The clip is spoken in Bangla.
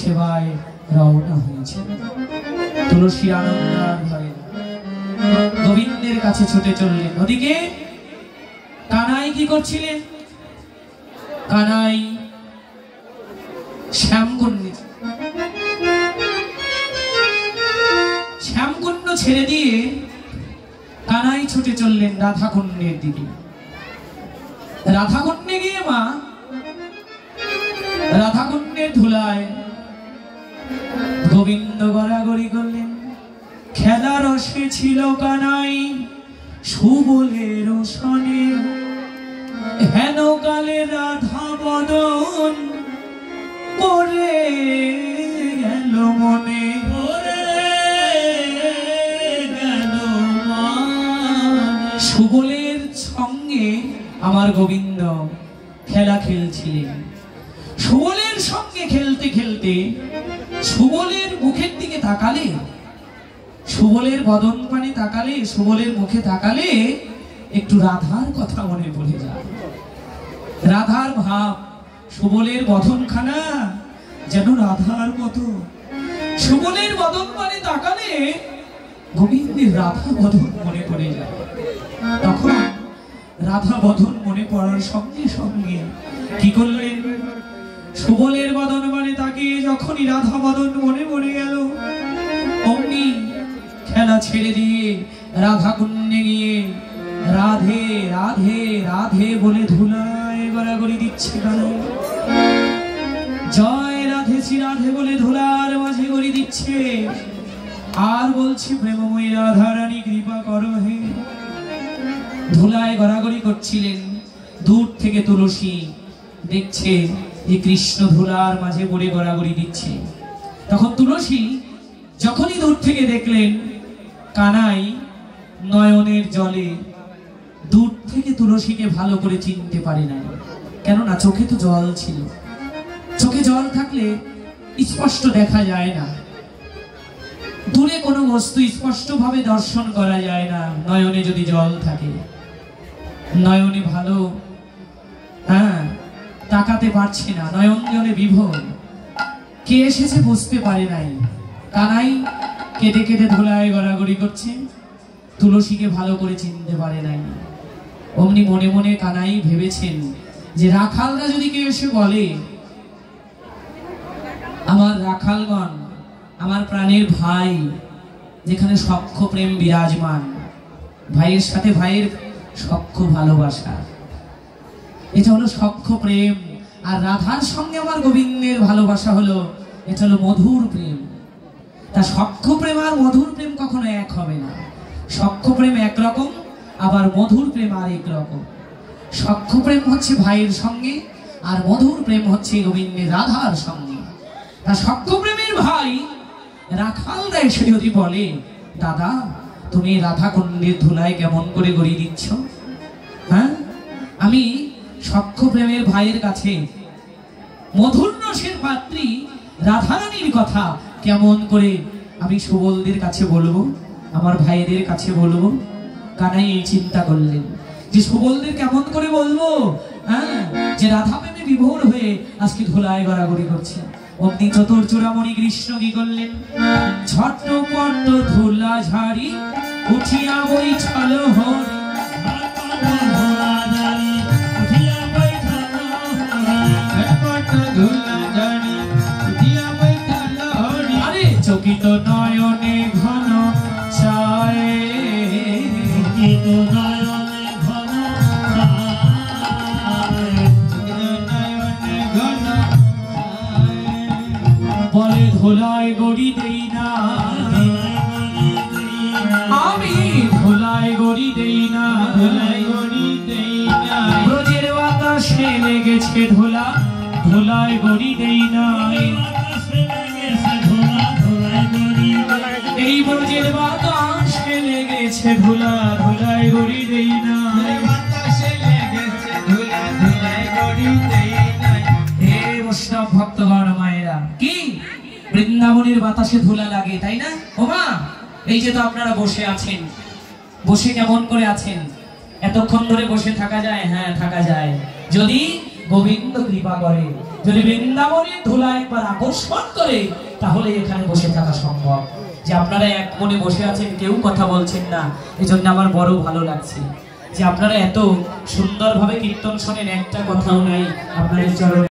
সেবায় রওনা হয়েছে। তুলসী আনন্দার ভয়ে গোবিন্দের কাছে ছুটে চললেন। ওদিকে কানাই কি করছিলেন? কানাই শ্যামকুণ্ড ছেড়ে দিয়ে কানাই ছুটে চললেন রাধাকুণ্ডের দিকে। রাধাকুণ্ডে গিয়ে মা রাধাকুণ্ডের ধুলায় গোবিন্দ গড়াগড়ি করলেন। খেলা রসে ছিল কানাই সুবলের সনে, হেন কালে রাধা বদন পড়ে গেল মনে, সুবলের সঙ্গে আমার গোবিন্দ খেলা খেলছিলেন। সুবলের সঙ্গে খেলতে খেলতে সুবলের মুখের দিকে তাকালে, সুবলের বদন পানে তাকালে, সুবলের মুখে তাকালে একটু রাধার কথা মনে পড়ে যায়। রাধার ভাব, সুবলের বদনখানা যেন রাধার মতো। সুবলের বদন পানে তাকালে গোবিন্দের রাধা বদন মনে পড়ে যায়। তখন রাধা বদন মনে পড়ার সঙ্গে সঙ্গে কি করলেন? সুবলের বদন মানে তাকিয়ে যখনই রাধা বদন মনে পড়ে গেল, অমনি খেলা ছেড়ে দিয়ে রাধা কুণ্ডে গিয়ে রাধে রাধে রাধে বলে ধুলায় গড়াগড়ি দিচ্ছে কানাই। জয় রাধে শ্রী রাধে বলে ধুলার মাঝে গড়ি দিচ্ছে আর বলছে, প্রেমময়ী রাধা রানী কৃপা করো হে। ধুলায় গড়াগড়ি করছিলেন। দূর থেকে তুলসী দেখছে যে কৃষ্ণ ধুলার মাঝে পড়ে গড়াগড়ি দিচ্ছে। তখন তুলসী যখনই দূর থেকে দেখলেন কানাই নয়নের জলে, দূর থেকে তুলসীকে ভালো করে চিনতে পারে না, কেননা চোখে তো জল ছিল। চোখে জল থাকলে স্পষ্ট দেখা যায় না, দূরে কোনো বস্তু স্পষ্ট ভাবে দর্শন করা যায় না নয়নে যদি জল থাকে। নয়নে ভালো তাকাতে পারছে না, নয়ন জলে বিভোর। কে এসেছে বুঝতে পারে নাই। কানাই কেঁদে কেঁদে ধুলায় গড়াগড়ি করছে, তুলসীকে ভালো করে চিনতে পারে নাই। অমনি মনে মনে কানাই ভেবেছেন যে রাখালরা যদি কেউ এসে বলে, আমার রাখালগণ, আমার প্রাণের ভাই, যেখানে সখ্য প্রেম বিরাজমান, ভাইয়ের সাথে ভাইয়ের সখ্য ভালোবাসা, এটা হলো সখ্য প্রেম। আর রাধার সঙ্গে আমার গোবিন্দের ভালোবাসা হলো, এটা হলো মধুর প্রেম। তা সখ্য প্রেম আর মধুর প্রেম কখনো এক হবে না। সখ্য প্রেম একরকম, আবার মধুর প্রেম আর এক রকম। সখ্য প্রেম হচ্ছে ভাইয়ের সঙ্গে, আর মধুর প্রেম হচ্ছে গোবিন্দের রাধার সঙ্গে। তা সখ্য প্রেমের ভাই রাখালরা এসে যদি বলে, দাদা তুমি রাধা কুণ্ডের ধুলায় কেমন করে গড়ি দিচ্ছ? হ্যাঁ, আমি সখ্য প্রেমের ভাইয়ের কাছে মধুর রসের পাত্রী রাধারানীর কথা কেমন করে আমি সুবলদের কাছে বলবো, আমার ভাইদের কাছে বলবো? কানাই এই চিন্তা করলেন যে সুবলদের কেমন করে বলবো যে রাধা প্রেমে বিভোর হয়ে আজকে ধুলায় গড়াগড়ি করছে। অগ্নি চতুর চূড়ামণি কৃষ্ণ কি করলেন? ঝটপট ধুলা ঝাড়ি উঠিয়া বৈঠাল হরি, আরে চকিত নয়নে ঘন চায়, বলে ধুলায় গড়ি দেই না, আমি ধুলায় গড়ি দেই না, ধুলায় গড়ি দেই না। ব্রজের বাতাসে লেগেছে ধুলা, ধুলায় গড়ি দেই না। এই ব্রজের বাতাসে লেগেছে ধুলা, ধুলায় গড়ি দেই না। হে বৈষ্ণব ভক্তগণ মায়েরা, কি বৃন্দাবনের বাতাসে ধুলা লাগে, তাই না? ওমা, এই যে তো আপনারা বসে আছেন, বসে কেমন করে আছেন? এতক্ষণ ধরে বসে থাকা যায়? হ্যাঁ, থাকা যায়, যদি গোবিন্দ কৃপা করে। যদি বৃন্দাবনের ধুলা একবার আকর্ষণ করে তাহলে এখানে বসে থাকা সম্ভব। যে আপনারা এক মনে বসে আছেন, কেউ কথা বলছেন না, এজন্য আমার বড় ভালো লাগছে যে আপনারা এত সুন্দরভাবে কীর্তন শোনেন, একটা কথাও নাই আপনাদের চরণে।